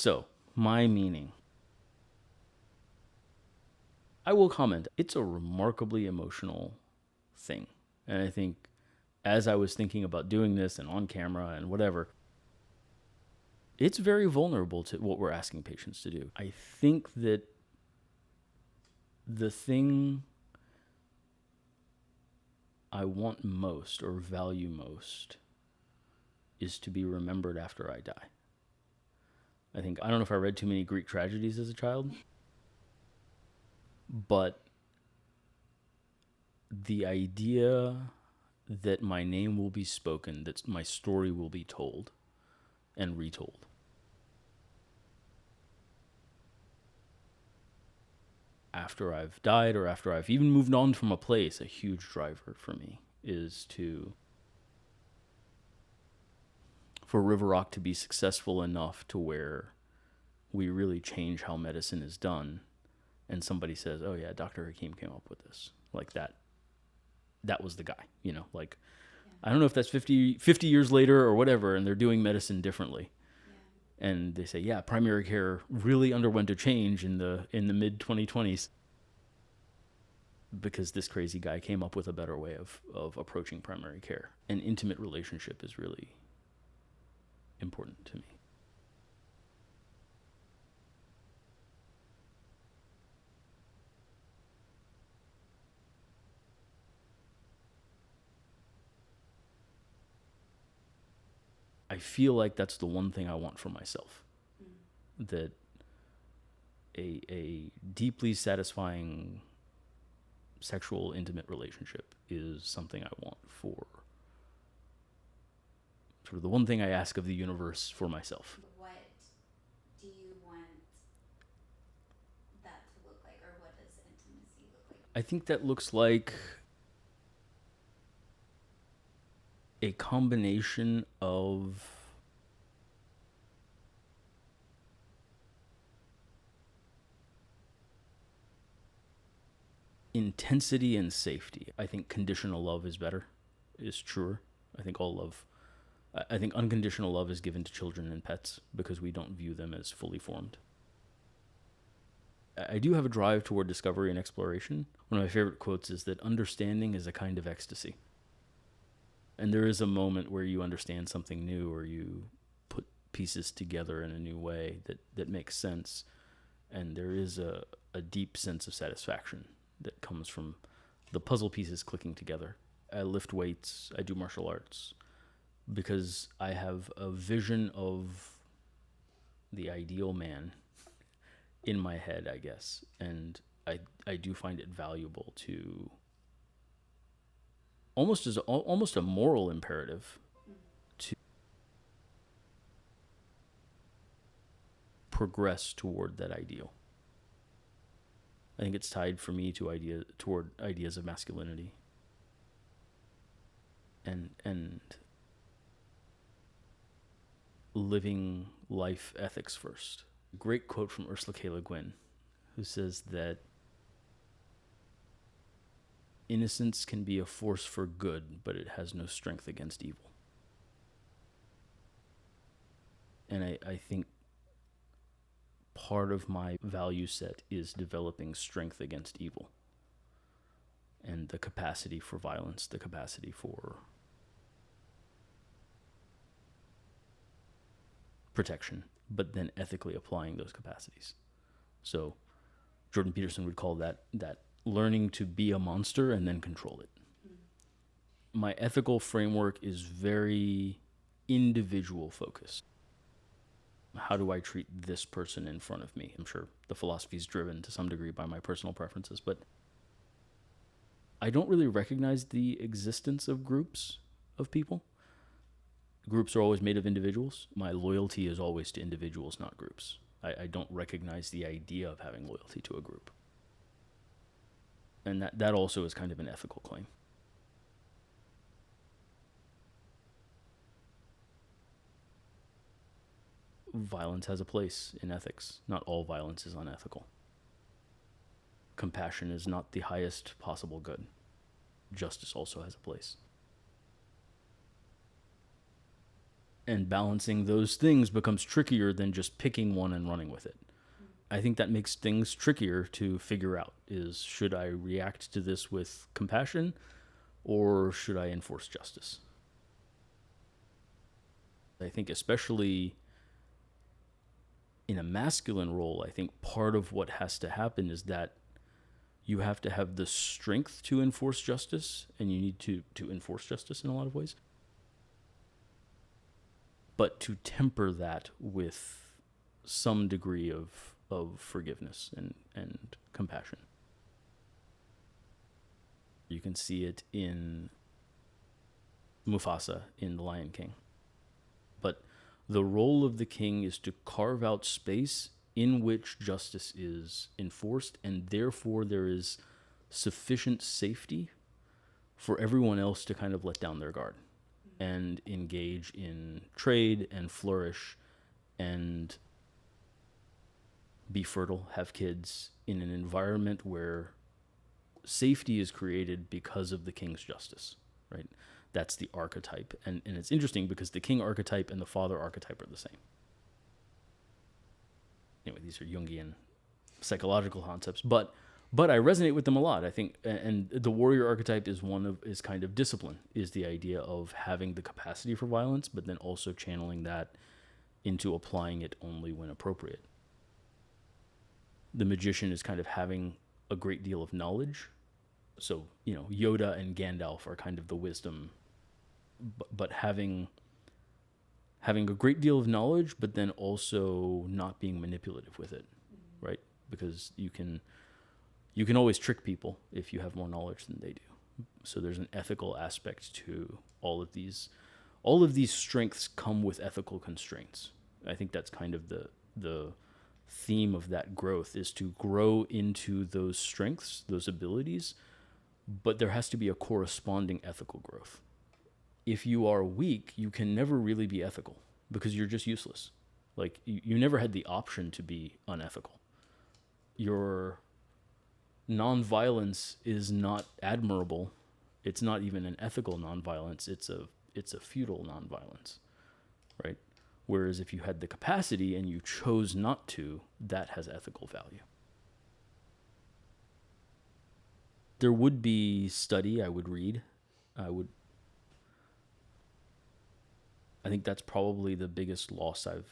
So, my meaning. I will comment. It's a remarkably emotional thing. And I think as I was thinking about doing this and on camera and whatever, it's very vulnerable to what we're asking patients to do. I think that the thing I want most or value most is to be remembered after I die. I don't know if I read too many Greek tragedies as a child, but the idea that my name will be spoken, that my story will be told and retold. After I've died or after I've even moved on from a place, a huge driver for me is for RiverRock to be successful enough to where we really change how medicine is done, and somebody says, oh yeah, Dr. Hakeem came up with this. Like that was the guy, like, yeah. I don't know if that's 50 years later or whatever, and they're doing medicine differently. Yeah. And they say, yeah, primary care really underwent a change in the mid 2020s because this crazy guy came up with a better way of approaching primary care. An intimate relationship is really important to me. I feel like that's the one thing I want for myself. That a deeply satisfying sexual intimate relationship is something I want for sort of the one thing I ask of the universe for myself. What do you want that to look like, or what does intimacy look like? I think that looks like a combination of intensity and safety. I think conditional love is truer. I think unconditional love is given to children and pets because we don't view them as fully formed. I do have a drive toward discovery and exploration. One of my favorite quotes is that understanding is a kind of ecstasy. And there is a moment where you understand something new, or you put pieces together in a new way that makes sense. And there is a deep sense of satisfaction that comes from the puzzle pieces clicking together. I lift weights, I do martial arts, because I have a vision of the ideal man in my head, I guess. And I do find it valuable to almost a moral imperative to progress toward that ideal. I think it's tied for me toward ideas of masculinity and living life ethics first. Great quote from Ursula K. Le Guin, who says that innocence can be a force for good, but it has no strength against evil. And I think part of my value set is developing strength against evil and the capacity for violence, the capacity for protection, but then ethically applying those capacities. So Jordan Peterson would call that learning to be a monster and then control it. My ethical framework is very individual focused. How do I treat this person in front of me? I'm sure the philosophy is driven to some degree by my personal preferences, but I don't really recognize the existence of groups of people. Groups are always made of individuals. My loyalty is always to individuals, not groups. I don't recognize the idea of having loyalty to a group. And that also is kind of an ethical claim. Violence has a place in ethics. Not all violence is unethical. Compassion is not the highest possible good. Justice also has a place. And balancing those things becomes trickier than just picking one and running with it. I think that makes things trickier to figure out is, should I react to this with compassion or should I enforce justice? I think especially in a masculine role, I think part of what has to happen is that you have to have the strength to enforce justice, and you need to enforce justice in a lot of ways. But to temper that with some degree of forgiveness and compassion. You can see it in Mufasa in The Lion King. But the role of the king is to carve out space in which justice is enforced, and therefore there is sufficient safety for everyone else to kind of let down their guard and engage in trade and flourish and be fertile, have kids in an environment where safety is created because of the king's justice, right? That's the archetype. And it's interesting because the king archetype and the father archetype are the same. Anyway, these are Jungian psychological concepts, but I resonate with them a lot. I think, and the warrior archetype is kind of discipline, is the idea of having the capacity for violence, but then also channeling that into applying it only when appropriate. The magician is kind of having a great deal of knowledge. So, Yoda and Gandalf are kind of the wisdom, but having a great deal of knowledge, but then also not being manipulative with it, right? Because you can always trick people if you have more knowledge than they do. So there's an ethical aspect to all of these. All of these strengths come with ethical constraints. I think that's kind of the theme of that growth, is to grow into those strengths, those abilities, but there has to be a corresponding ethical growth. If you are weak, you can never really be ethical because you're just useless. Like, you never had the option to be unethical. Your nonviolence is not admirable. It's not even an ethical nonviolence. It's a futile nonviolence, right? Whereas if you had the capacity and you chose not to, that has ethical value. There would be study I would read. I think that's probably the biggest loss I've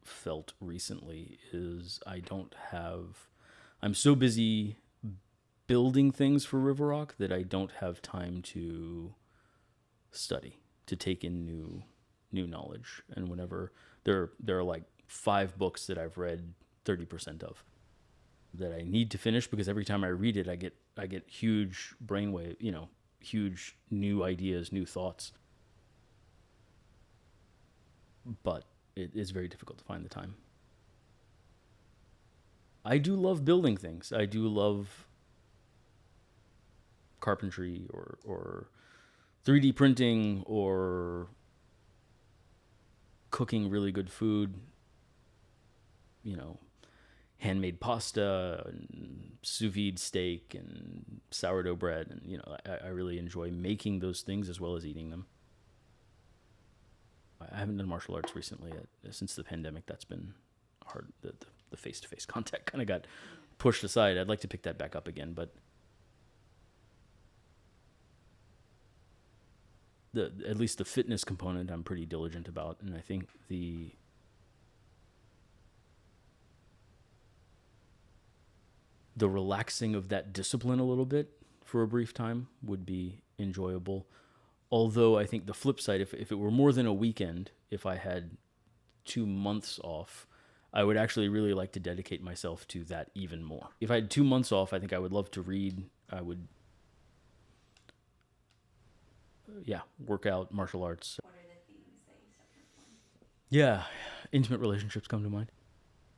felt recently is I'm so busy building things for RiverRock that I don't have time to study, to take in new knowledge. And whenever there are like 5 books that I've read 30% of that I need to finish, because every time I read it, I get huge brainwave, huge new ideas, new thoughts. But it is very difficult to find the time. I do love building things. I do love carpentry or 3D printing or cooking really good food, handmade pasta and sous vide steak and sourdough bread. And, I really enjoy making those things as well as eating them. I haven't done martial arts recently. Since the pandemic, that's been hard. The face-to-face contact kind of got pushed aside. I'd like to pick that back up again, but at least the fitness component I'm pretty diligent about, and I think the relaxing of that discipline a little bit for a brief time would be enjoyable. Although I think the flip side, if it were more than a weekend, if I had 2 months off, I would actually really like to dedicate myself to that even more. If I had 2 months off, I think I would love to read. I would, work out, martial arts. What are the things that you suffer from? Yeah, intimate relationships come to mind.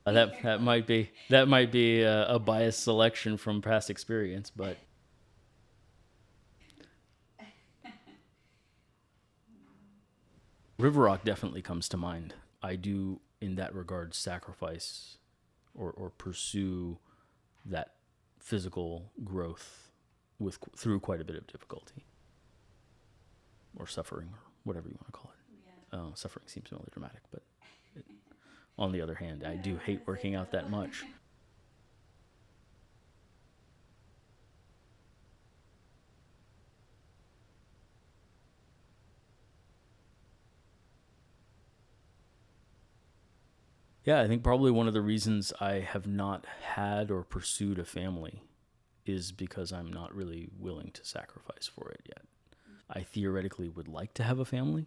That might be a biased selection from past experience, but RiverRock definitely comes to mind. I do, in that regard, sacrifice or pursue that physical growth through quite a bit of difficulty or suffering or whatever you want to call it. Suffering seems melodramatic, but on the other hand, I do hate working out that much. Yeah, I think probably one of the reasons I have not had or pursued a family is because I'm not really willing to sacrifice for it yet. I theoretically would like to have a family,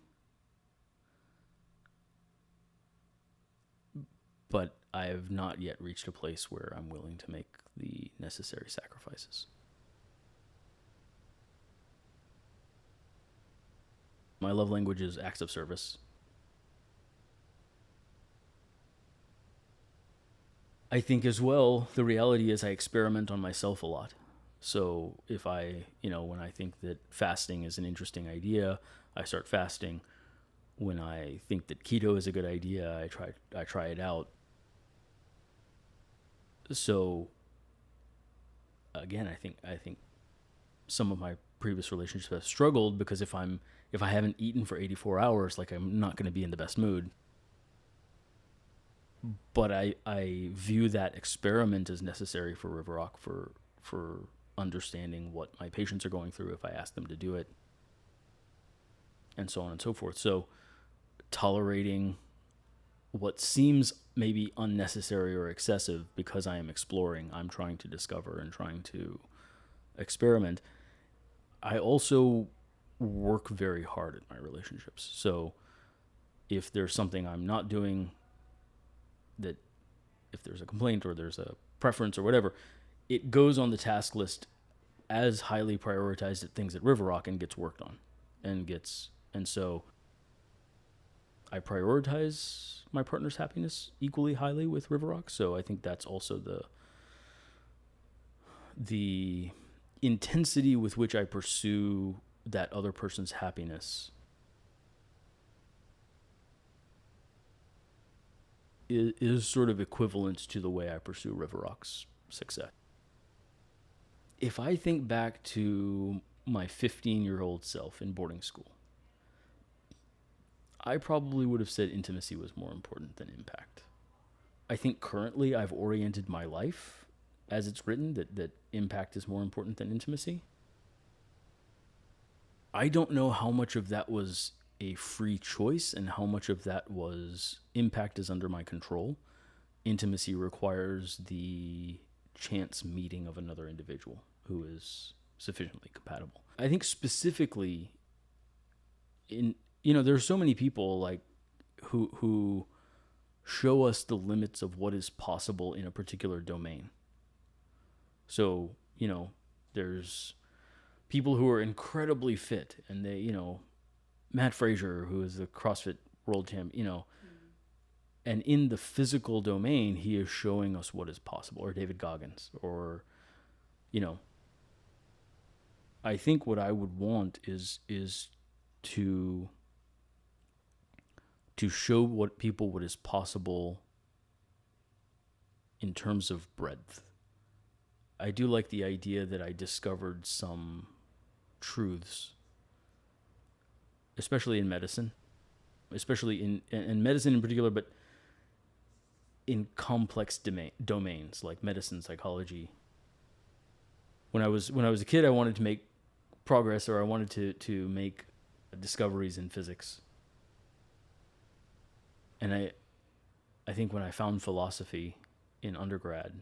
but I have not yet reached a place where I'm willing to make the necessary sacrifices. My love language is acts of service. I think as well, the reality is I experiment on myself a lot. So if when I think that fasting is an interesting idea, I start fasting. When I think that keto is a good idea, I try it out. So again, I think some of my previous relationships have struggled because if I haven't eaten for 84 hours, like I'm not going to be in the best mood. But I view that experiment as necessary for RiverRock for understanding what my patients are going through if I ask them to do it, and so on and so forth. So tolerating what seems maybe unnecessary or excessive because I am exploring, I'm trying to discover and trying to experiment. I also work very hard at my relationships. So if there's something I'm not doing, that if there's a complaint or there's a preference or whatever, it goes on the task list as highly prioritized at things at RiverRock and gets worked on and so I prioritize my partner's happiness equally highly with RiverRock. So I think that's also the intensity with which I pursue that other person's happiness is sort of equivalent to the way I pursue RiverRock's success. If I think back to my 15-year-old self in boarding school, I probably would have said intimacy was more important than impact. I think currently I've oriented my life as it's written that impact is more important than intimacy. I don't know how much of that was a free choice and how much of that was impact is under my control. Intimacy requires the chance meeting of another individual who is sufficiently compatible. I think specifically there's so many people like who show us the limits of what is possible in a particular domain. So, there's people who are incredibly fit and they, Matt Frazier, who is the CrossFit world champ, and in the physical domain, he is showing us what is possible, or David Goggins, or, I think what I would want is to show what is possible in terms of breadth. I do like the idea that I discovered some truths, especially in medicine, especially in medicine in particular, but in complex domains like medicine, psychology. When I was a kid, I wanted to make progress, or I wanted to make discoveries in physics. And I think when I found philosophy in undergrad,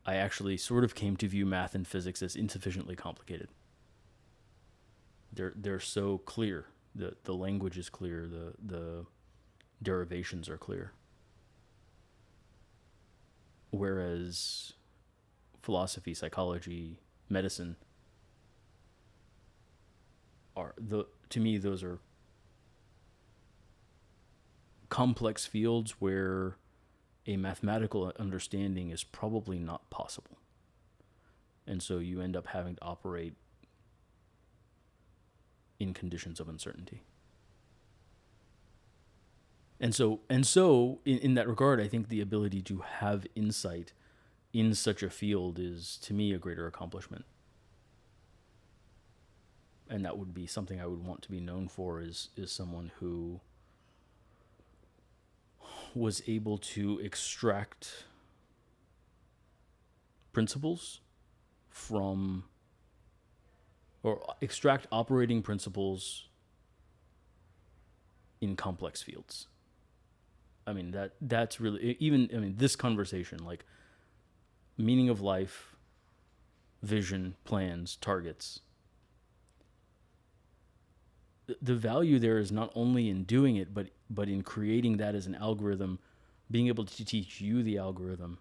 I actually sort of came to view math and physics as insufficiently complicated. They're so clear. The language is clear. The derivations are clear. Whereas philosophy, psychology, medicine to me those are complex fields where a mathematical understanding is probably not possible. And so you end up having to operate in conditions of uncertainty. And so in that regard, I think the ability to have insight in such a field is, to me, a greater accomplishment. and that would be something I would want to be known for, is someone who was able to extract principles from, or extract operating principles in complex fields. I mean, that's really, even, I mean, this conversation, like meaning of life, vision, plans, targets. The value there is not only in doing it, but in creating that as an algorithm, being able to teach you the algorithm.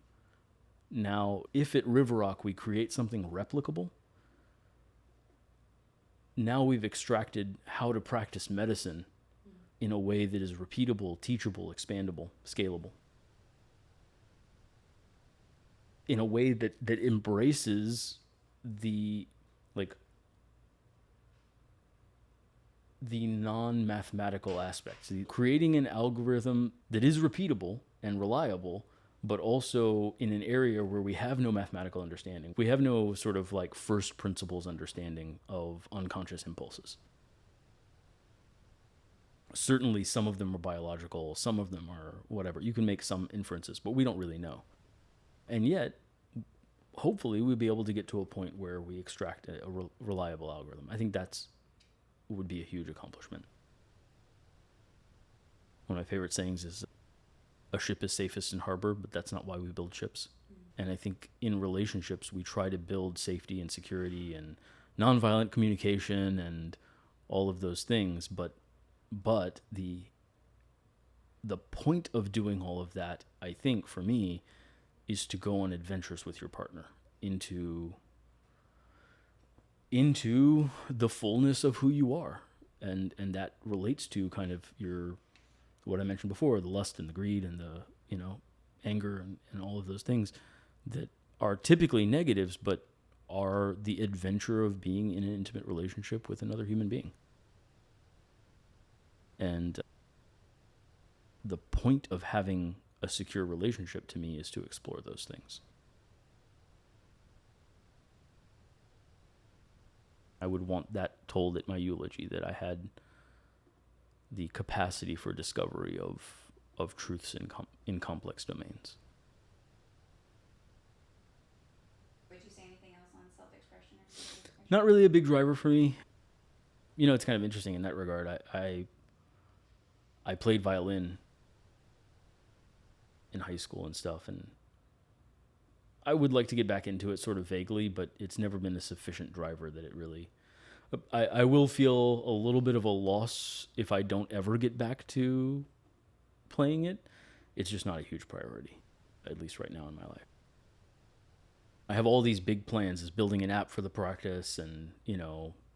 Now, if at RiverRock we create something replicable, now we've extracted how to practice medicine in a way that is repeatable, teachable, expandable, scalable. In a way that embraces the, like, the non-mathematical aspects. Creating an algorithm that is repeatable and reliable, but also in an area where we have no mathematical understanding. We have no sort of like first principles understanding of unconscious impulses. Certainly some of them are biological, some of them are whatever. You can make some inferences, but we don't really know. And yet, hopefully we'll be able to get to a point where we extract a reliable algorithm. I think that's would be a huge accomplishment. One of my favorite sayings is, a ship is safest in harbor, but that's not why we build ships. And I think in relationships, we try to build safety and security and nonviolent communication and all of those things. But the point of doing all of that, I think, for me, is to go on adventures with your partner into the fullness of who you are. And that relates to kind of what I mentioned before, the lust and the greed and the, anger and all of those things that are typically negatives, but are the adventure of being in an intimate relationship with another human being. And the point of having a secure relationship to me is to explore those things. I would want that told at my eulogy, that I had the capacity for discovery of truths in complex domains. Would you say anything else on self-expression or self-expression? Not really a big driver for me. It's kind of interesting in that regard. I played violin in high school and stuff, and I would like to get back into it sort of vaguely, but it's never been a sufficient driver that it really... I will feel a little bit of a loss if I don't ever get back to playing it. It's just not a huge priority, at least right now in my life. I have all these big plans, as building an app for the practice and,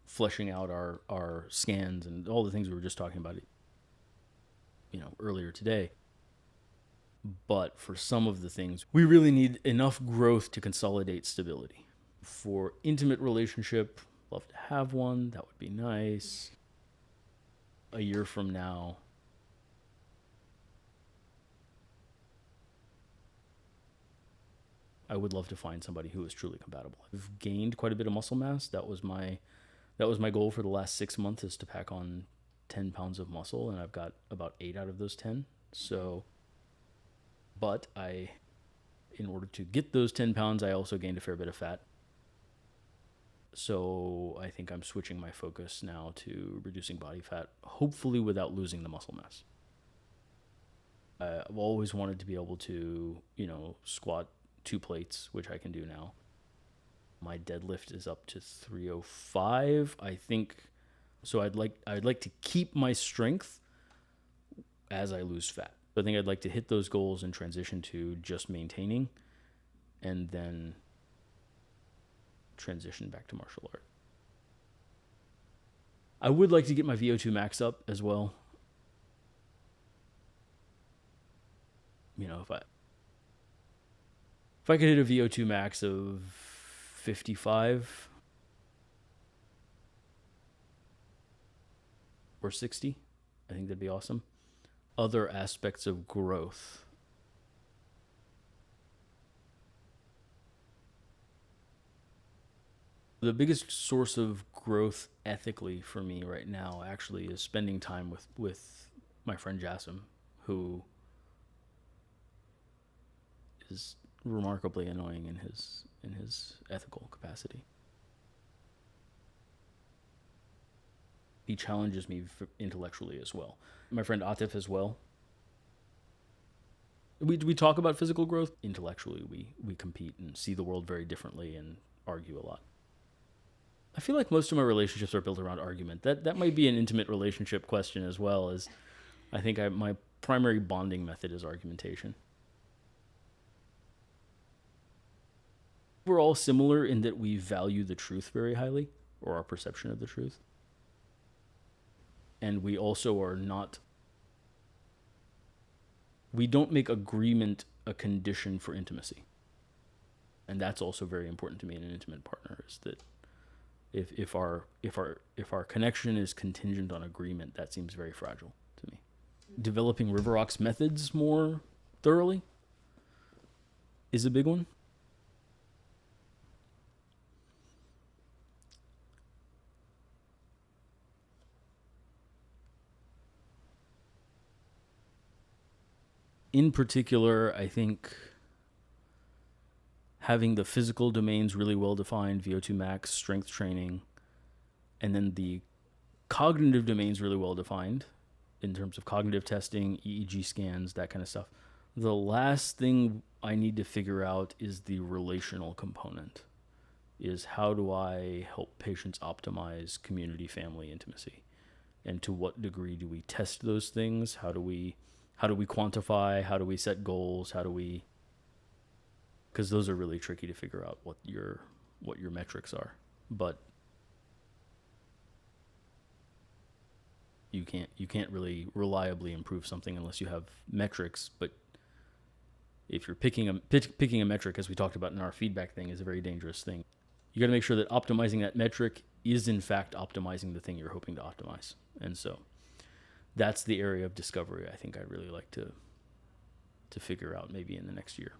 fleshing out our scans and all the things we were just talking about, earlier today. But for some of the things, we really need enough growth to consolidate stability. For intimate relationship, love to have one. That would be nice. A year from now, I would love to find somebody who is truly compatible. I've gained quite a bit of muscle mass. That was my goal for the last 6 months, is to pack on 10 pounds of muscle, and I've got about 8 out of those 10. So, but in order to get those 10 pounds, I also gained a fair bit of fat. So I think I'm switching my focus now to reducing body fat, hopefully without losing the muscle mass. I've always wanted to be able to, squat 2 plates, which I can do now. My deadlift is up to 305, I think. So I'd like to keep my strength as I lose fat. I think I'd like to hit those goals and transition to just maintaining, and then transition back to martial art. I would like to get my VO2 max up as well. If I could hit a VO2 max of 55 or 60, I think that'd be awesome. Other aspects of growth. The biggest source of growth ethically for me right now actually is spending time with my friend Jassim, who is remarkably annoying in his ethical capacity. He challenges me intellectually as well. My friend Atif as well. We talk about physical growth. Intellectually, we compete and see the world very differently and argue a lot. I feel like most of my relationships are built around argument. That might be an intimate relationship question as well, as I think my primary bonding method is argumentation. We're all similar in that we value the truth very highly, or our perception of the truth. And we also are not, we don't make agreement a condition for intimacy. And that's also very important to me in an intimate partner, is that if our connection is contingent on agreement, that seems very fragile to me. Developing RiverRock's methods more thoroughly is a big one. In particular, I think having the physical domains really well defined, VO2 max, strength training, and then the cognitive domains really well defined in terms of cognitive testing, EEG scans, that kind of stuff. The last thing I need to figure out is the relational component, is how do I help patients optimize community, family, intimacy? And to what degree do we test those things? How do we quantify? How do we set goals? Because those are really tricky to figure out what your metrics are. But you can't really reliably improve something unless you have metrics. But if you're picking a metric, as we talked about in our feedback thing, is a very dangerous thing. You got to make sure that optimizing that metric is in fact optimizing the thing you're hoping to optimize. And so that's the area of discovery I think I'd really like to figure out maybe in the next year.